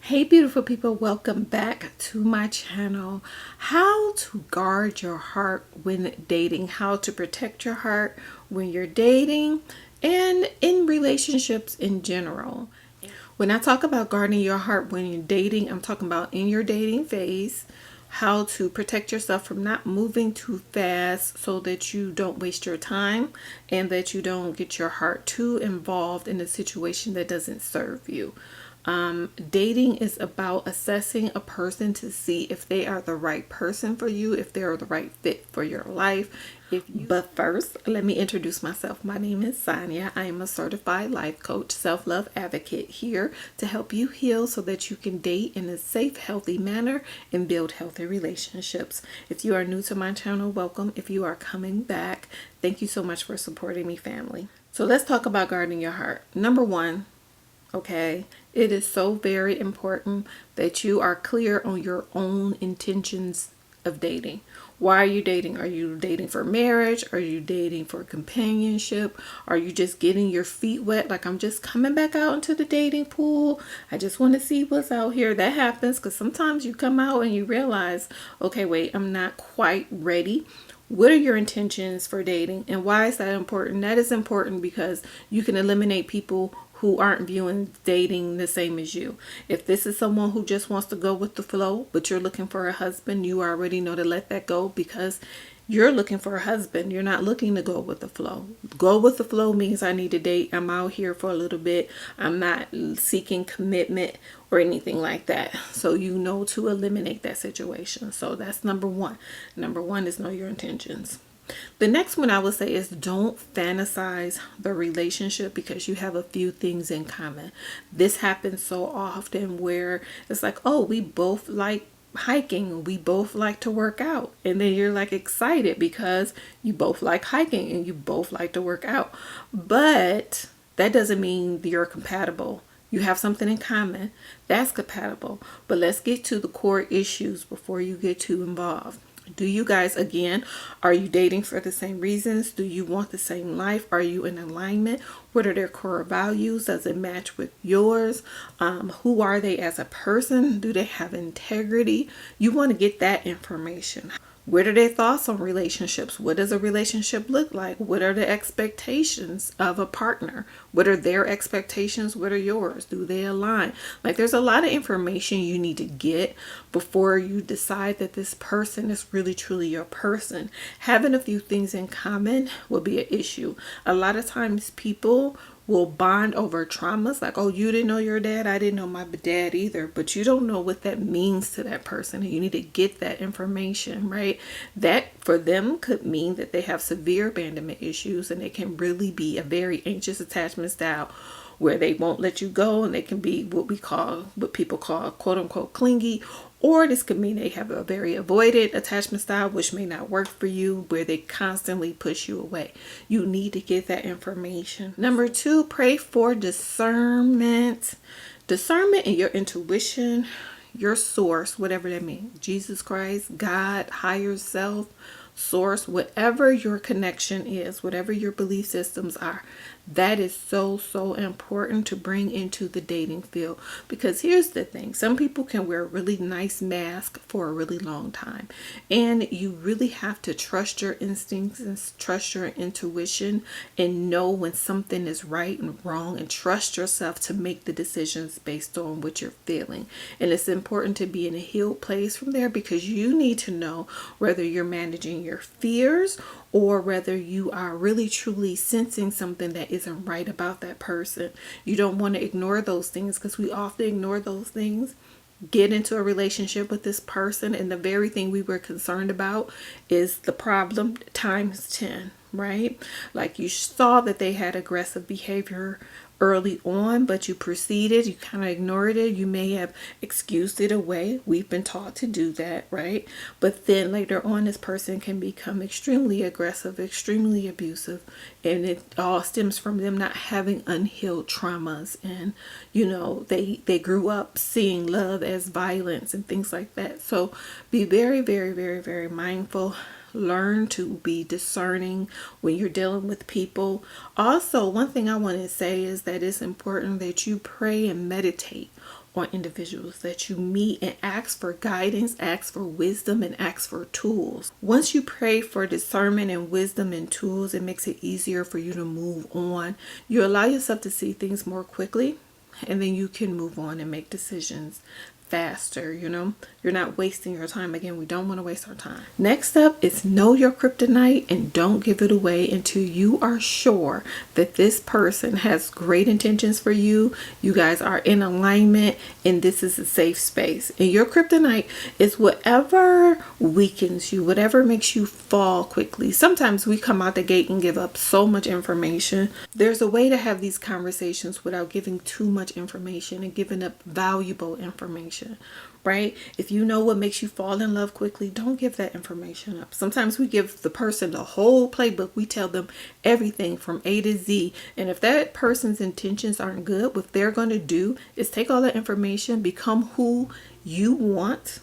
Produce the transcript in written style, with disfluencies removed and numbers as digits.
Hey beautiful people, welcome back to my channel. How to guard your heart when dating, how to protect your heart when you're dating and in relationships in general. When I talk about guarding your heart when you're dating, I'm talking about in your dating phase, how to protect yourself from not moving too fast so that you don't waste your time and that you don't get your heart too involved in a situation that doesn't serve you. Dating is about assessing a person to see if they are the right person for you, if they are the right fit for your life. But first, let me introduce myself. My name is Sonya. I am a certified life coach, self-love advocate here to help you heal so that you can date in a safe, healthy manner and build healthy relationships. If you are new to my channel, welcome. If you are coming back, thank you so much for supporting me, family. So let's talk about guarding your heart. Number one, okay, it is so very important that you are clear on your own intentions of dating. Why are you dating? Are you dating for marriage? Are you dating for companionship? Are you just getting your feet wet? Like, I'm just coming back out into the dating pool. I just want to see what's out here. That happens because sometimes you come out and you realize, okay, wait, I'm not quite ready. What are your intentions for dating, and why is that important? That is important because you can eliminate people who aren't viewing dating the same as you. If this is someone who just wants to go with the flow, but you're looking for a husband, you already know to let that go because you're looking for a husband. You're not looking to go with the flow. Go with the flow means I need to date. I'm out here for a little bit. I'm not seeking commitment or anything like that. So you know to eliminate that situation. So that's number one. Number one is know your intentions. The next one I would say is don't fantasize the relationship because you have a few things in common. This happens so often where it's like, oh, we both like hiking, we both like to work out, and then you're like excited because you both like hiking and you both like to work out, but that doesn't mean you're compatible. You have something in common that's compatible, but let's get to the core issues before you get too involved. Do you guys, again, are you dating for the same reasons? Do you want the same life? Are you in alignment? What are their core values? Does it match with yours? Who are they as a person? Do they have integrity? You want to get that information. What are their thoughts on relationships? What does a relationship look like? What are the expectations of a partner? What are their expectations? What are yours? Do they align? Like, there's a lot of information you need to get before you decide that this person is really truly your person. Having a few things in common will be an issue. A lot of times people will bond over traumas, like, oh, you didn't know your dad, I didn't know my dad either, but you don't know what that means to that person, and you need to get that information, right? That for them could mean that they have severe abandonment issues, and it can really be a very anxious attachment style where they won't let you go, and they can be what people call quote unquote clingy, or this could mean they have a very avoidant attachment style, which may not work for you, where they constantly push you away. You need to get that information. Number two, pray for discernment. Discernment and your intuition, your source, whatever that means. Jesus Christ, God, higher self, source, whatever your connection is, whatever your belief systems are, that is so important to bring into the dating field. Because here's the thing, some people can wear a really nice mask for a really long time, and you really have to trust your instincts and trust your intuition and know when something is right and wrong, and trust yourself to make the decisions based on what you're feeling. And it's important to be in a healed place from there, because you need to know whether you're managing your fears or whether you are really truly sensing something that isn't right about that person. You don't want to ignore those things, because we often ignore those things, get into a relationship with this person, and the very thing we were concerned about is the problem times 10, right? Like, you saw that they had aggressive behavior early on, but you proceeded, you kind of ignored it, you may have excused it away. We've been taught to do that, right? But then later on, this person can become extremely aggressive, extremely abusive, and it all stems from them not having unhealed traumas, and you know, they grew up seeing love as violence and things like that. So be very mindful. Learn to be discerning when you're dealing with people. Also, one thing I want to say is that it's important that you pray and meditate on individuals that you meet and ask for guidance, ask for wisdom, and ask for tools. Once you pray for discernment and wisdom and tools, it makes it easier for you to move on. You allow yourself to see things more quickly, and then you can move on and make decisions faster. You're not wasting your time. Again, we don't want to waste our time. Next up is know your kryptonite and don't give it away until you are sure that this person has great intentions for you. You guys are in alignment and this is a safe space. And your kryptonite is whatever weakens you, whatever makes you fall quickly. Sometimes we come out the gate and give up so much information. There's a way to have these conversations without giving too much information and giving up valuable information. Right? If you know what makes you fall in love quickly, don't give that information up. Sometimes we give the person the whole playbook. We tell them everything from A to Z. And if that person's intentions aren't good, what they're going to do is take all that information, become who you want